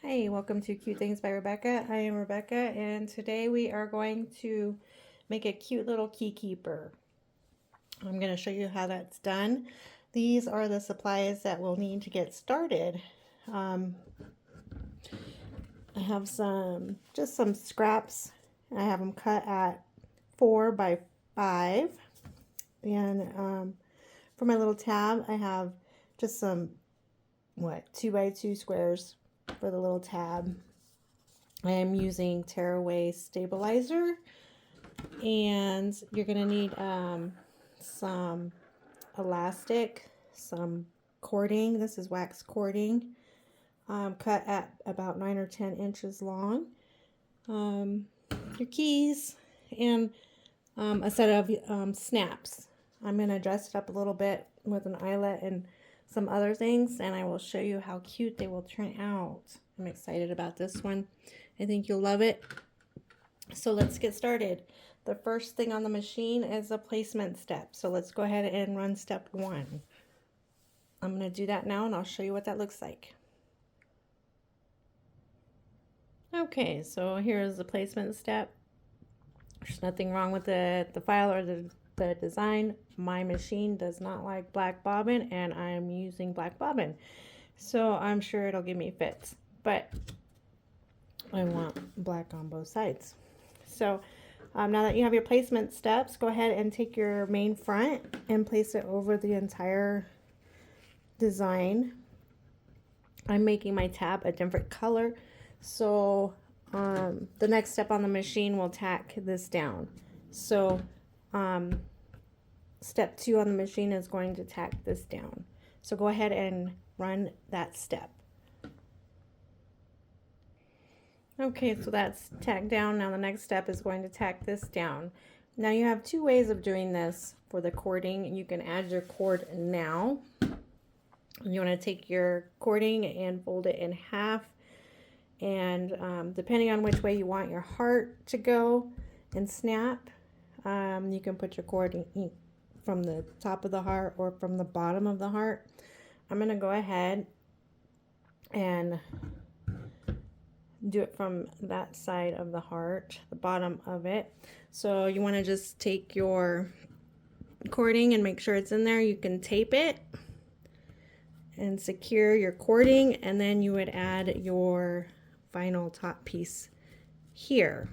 Hey, welcome to Cute Things by Rebecca. I am Rebecca, and today we are going to make a cute little key keeper. I'm going to show you how that's done. These are the supplies that we'll need to get started. I have just some scraps. I have them cut at 4 by 5. And for my little tab, I have just some, 2 by 2 squares for the little tab. I am using tearaway stabilizer, and you're going to need some elastic, some cording. This is wax cording, cut at about 9 or 10 inches long, your keys, and a set of snaps. I'm going to dress it up a little bit with an eyelet and some other things, and I will show you how cute they will turn out. I'm excited about this one. I think you'll love it. So let's get started. The first thing on the machine is a placement step. So let's go ahead and run step 1. I'm going to do that now, and I'll show you what that looks like. Okay, so here's the placement step. There's nothing wrong with the file or the design. My machine does not like black bobbin, and I'm using black bobbin, so I'm sure it'll give me fits, but I want black on both sides. So now that you have your placement steps, go ahead and take your main front and place it over the entire design. I'm making my tab a different color, so the next step on the machine will tack this down. So step 2 on the machine is going to tack this down. So go ahead and run that step. Okay, so that's tacked down. Now the next step is going to tack this down. Now you have 2 ways of doing this for the cording. You can add your cord now. You want to take your cording and fold it in half, and depending on which way you want your heart to go and snap, you can put your cord from the top of the heart or from the bottom of the heart. I'm going to go ahead and do it from that side of the heart, the bottom of it. So you want to just take your cording and make sure it's in there. You can tape it and secure your cording, and then you would add your final top piece here.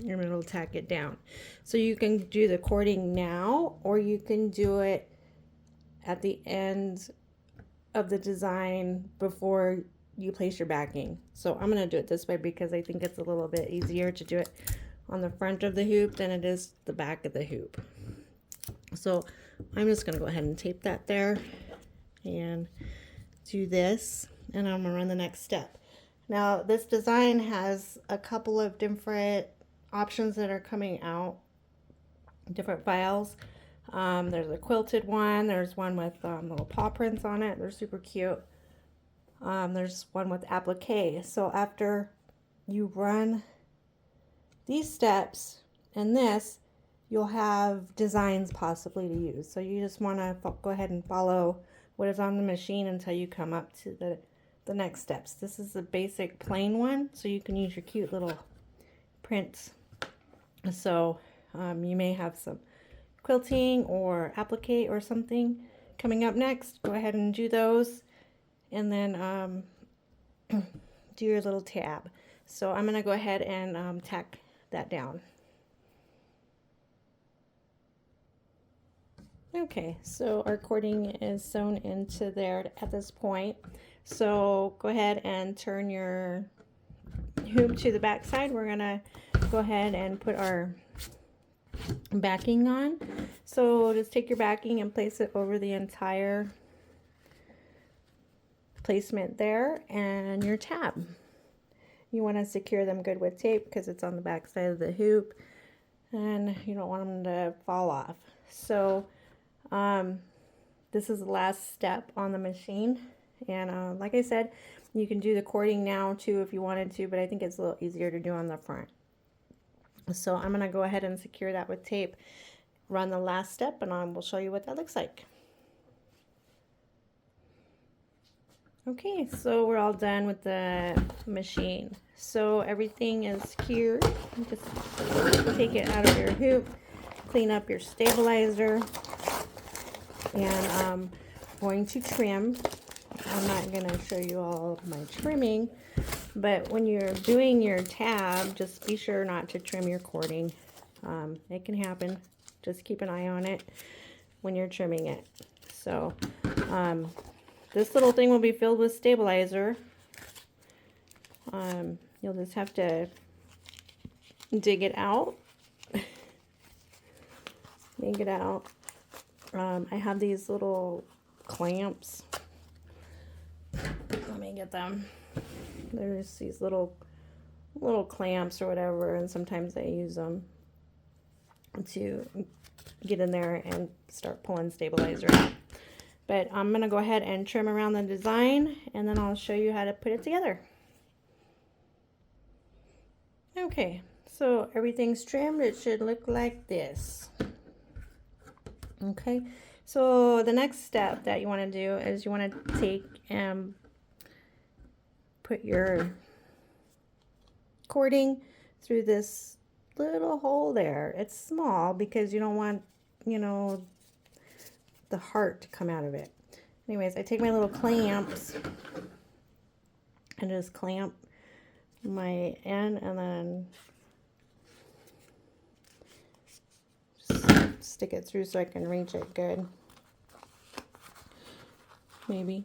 And it'll tack it down. So you can do the cording now, or you can do it at the end of the design before you place your backing. So I'm going to do it this way because I think it's a little bit easier to do it on the front of the hoop than it is the back of the hoop. So I'm just going to go ahead and tape that there and do this, and I'm going to run the next step. Now this design has a couple of different options that are coming out, different files. There's a quilted one, there's one with little paw prints on it, they're super cute. There's one with applique. So after you run these steps and this, you'll have designs possibly to use. So you just want to go ahead and follow what is on the machine until you come up to the next steps. This is the basic plain one, so you can use your cute little prints. So you may have some quilting or applique or something coming up next. Go ahead and do those, and then do your little tab. So I'm going to go ahead and tack that down. Okay, so our cording is sewn into there at this point. So go ahead and turn your hoop to the back side. We're going to go ahead and put our backing on. So just take your backing and place it over the entire placement there, and your tab. You want to secure them good with tape because it's on the back side of the hoop and you don't want them to fall off. So this is the last step on the machine, and like I said, you can do the cording now too if you wanted to, but I think it's a little easier to do on the front. So I'm going to go ahead and secure that with tape, run the last step, and I will show you what that looks like. Okay, so we're all done with the machine. So everything is cured. Just take it out of your hoop, clean up your stabilizer, and I'm going to trim. I'm not going to show you all of my trimming, but when you're doing your tab, just be sure not to trim your cording. It can happen. Just keep an eye on it when you're trimming it. So this little thing will be filled with stabilizer. You'll just have to dig it out. Dig it out. I have these little clamps. Let me get them. There's these little clamps or whatever, and sometimes I use them to get in there and start pulling stabilizer out. But I'm going to go ahead and trim around the design, and then I'll show you how to put it together. Okay, so everything's trimmed. It should look like this. Okay, so the next step that you want to do is you want to take and put your cording through this little hole there. It's small because you don't want, you know, the heart to come out of it. Anyways, I take my little clamps and just clamp my end, and then just stick it through so I can reach it good. Maybe.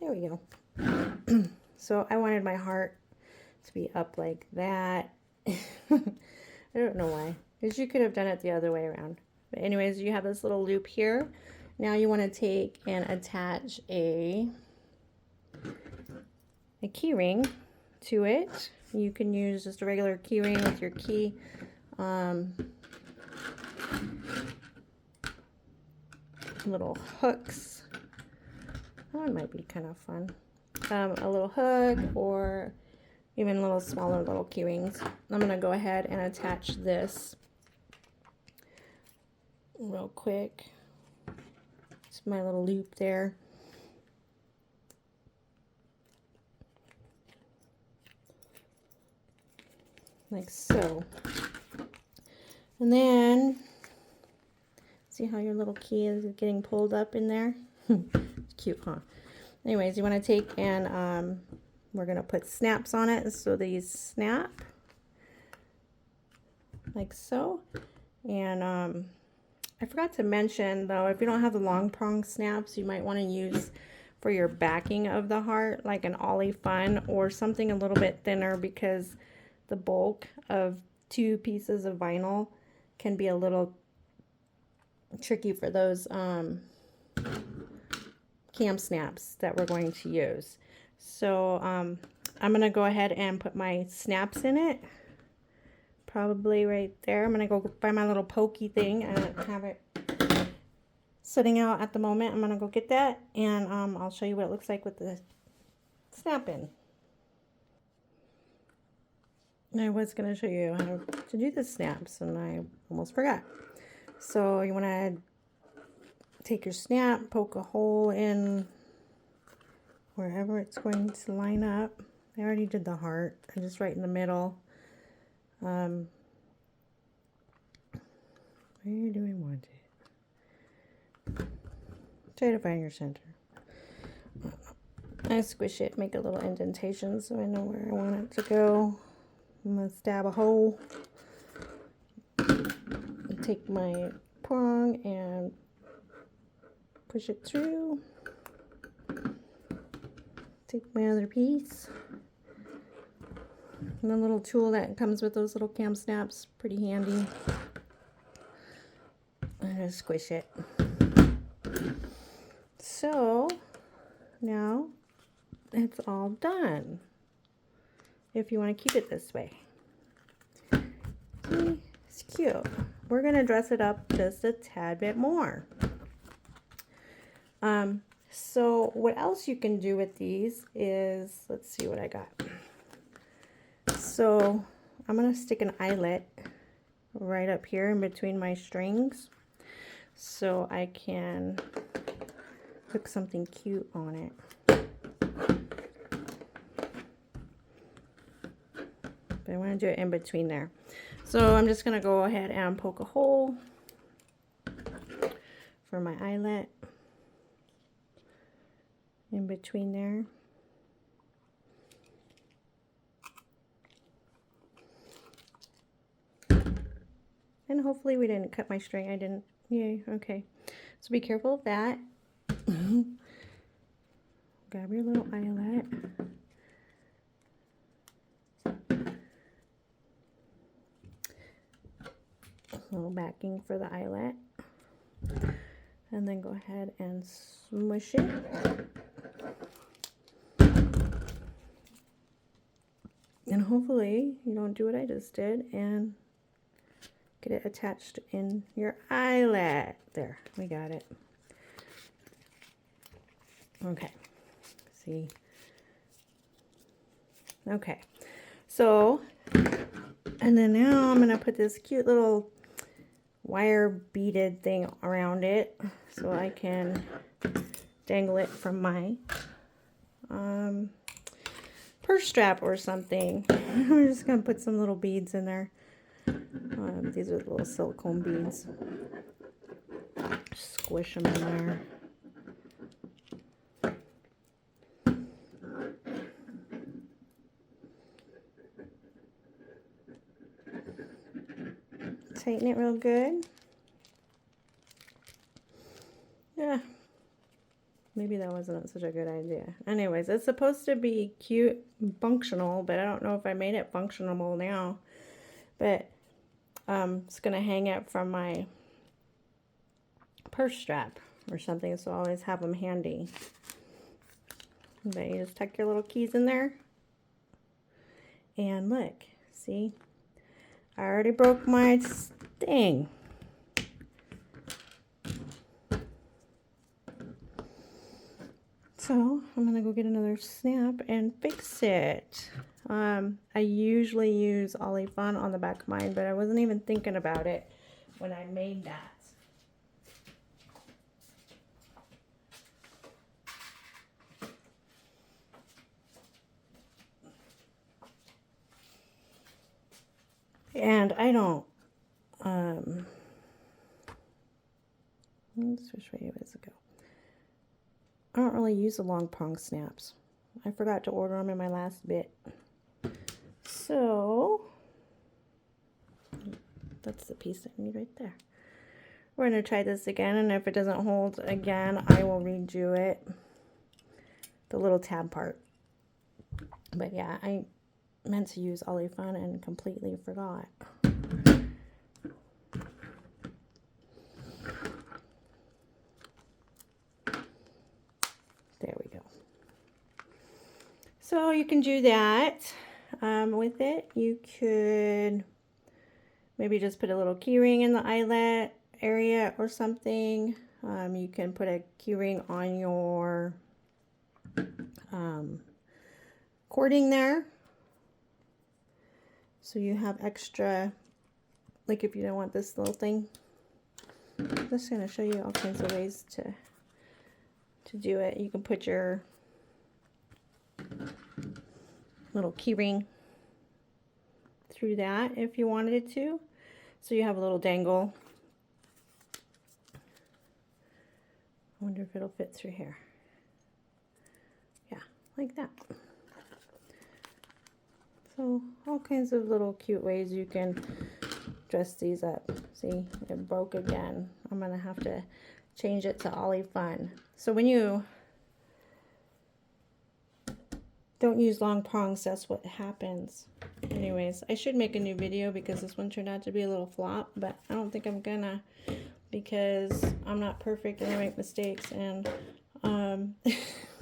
There we go. So I wanted my heart to be up like that. I don't know why, because you could have done it the other way around. But anyways, you have this little loop here. Now you want to take and attach a key ring to it. You can use just a regular key ring with your key. Little hooks. That one might be kind of fun. A little hook, or even little smaller little key rings. I'm going to go ahead and attach this real quick. It's my little loop there. Like so. And then, see how your little key is getting pulled up in there? It's cute, huh? Anyways, you want to take and we're going to put snaps on it. So these snap like so. And I forgot to mention though, if you don't have the long prong snaps, you might want to use for your backing of the heart like an Ollie Fun or something a little bit thinner, because the bulk of 2 pieces of vinyl can be a little tricky for those cam snaps that we're going to use. So I'm going to go ahead and put my snaps in it. Probably right there. I'm going to go find my little pokey thing. I don't have it sitting out at the moment. I'm going to go get that, and I'll show you what it looks like with the snap in. I was going to show you how to do the snaps, and I almost forgot. So you want to take your snap, poke a hole in wherever it's going to line up. I already did the heart, and just right in the middle. Where do we want it? Try to find your center. I squish it, make a little indentation so I know where I want it to go. I'm going to stab a hole. Take my prong and push it through. Take my other piece. And the little tool that comes with those little cam snaps, pretty handy. And just squish it. So now it's all done. If you want to keep it this way. See, it's cute. We're going to dress it up just a tad bit more. So what else you can do with these is, let's see what I got. So I'm going to stick an eyelet right up here in between my strings so I can hook something cute on it. But I want to do it in between there. So I'm just going to go ahead and poke a hole for my eyelet in between there. And hopefully we didn't cut my string. I didn't. Yay, okay. So be careful of that. Grab your little eyelet. A little backing for the eyelet. And then go ahead and smush it. And hopefully you don't do what I just did and get it attached in your eyelet. There, we got it. Okay, see. Okay, so, and then now I'm gonna put this cute little wire beaded thing around it so I can dangle it from my purse strap or something. I'm just gonna put some little beads in there. These are the little silicone beads. Squish them in there. Tighten it real good. Yeah, maybe that wasn't such a good idea. Anyways, it's supposed to be cute and functional, but I don't know if I made it functional now. But it's going to hang it from my purse strap or something, so I always have them handy. But you just tuck your little keys in there. And look, see? I already broke my thing. So I'm going to go get another snap and fix it. I usually use Ollie-Fun on the back of mine, but I wasn't even thinking about it when I made that. And I don't, which way does it go? I don't really use the long prong snaps. I forgot to order them in my last bit. So, that's the piece I need right there. We're going to try this again, and if it doesn't hold again, I will redo it. The little tab part. But yeah, I meant to use Ollie-Fun and completely forgot. There we go. So you can do that with it. You could maybe just put a little key ring in the eyelet area or something. You can put a key ring on your cording there. So you have extra, like if you don't want this little thing. I'm just going to show you all kinds of ways to do it. You can put your little key ring through that if you wanted it to. So you have a little dangle. I wonder if it'll fit through here. Yeah, like that. So all kinds of little cute ways you can dress these up. See, it broke again. I'm gonna have to change it to Ollie-Fun. So when you don't use long prongs, that's what happens. Anyways, I should make a new video because this one turned out to be a little flop, but I don't think I'm gonna because I'm not perfect and I make mistakes, and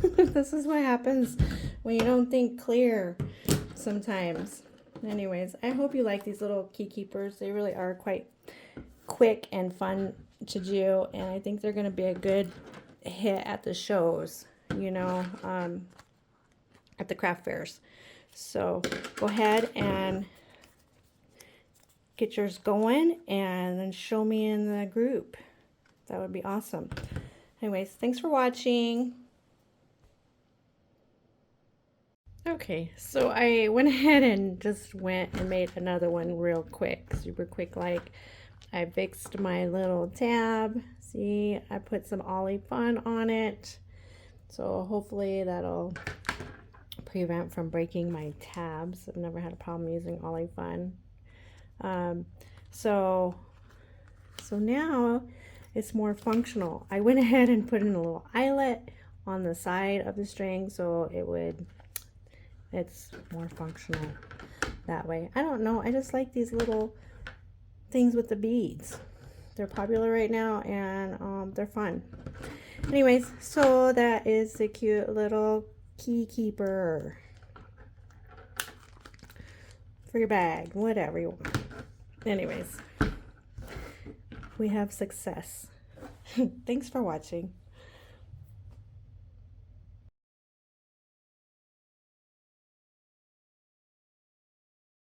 this is what happens when you don't think clear sometimes. Anyways, I hope you like these little key keepers. They really are quite quick and fun to do, and I think they're going to be a good hit at the shows, you know, at the craft fairs. So go ahead and get yours going and then show me in the group. That would be awesome. Anyways, thanks for watching. Okay, so I went ahead and just went and made another one real quick, super quick. Like, I fixed my little tab. See, I put some Ollie Fun on it. So hopefully that'll prevent from breaking my tabs. I've never had a problem using Ollie Fun. So now it's more functional. I went ahead and put in a little eyelet on the side of the string so it's more functional that way. I don't know, I just like these little things with the beads. They're popular right now, and they're fun. Anyways, so that is the cute little key keeper for your bag, whatever you want. Anyways, we have success. Thanks for watching.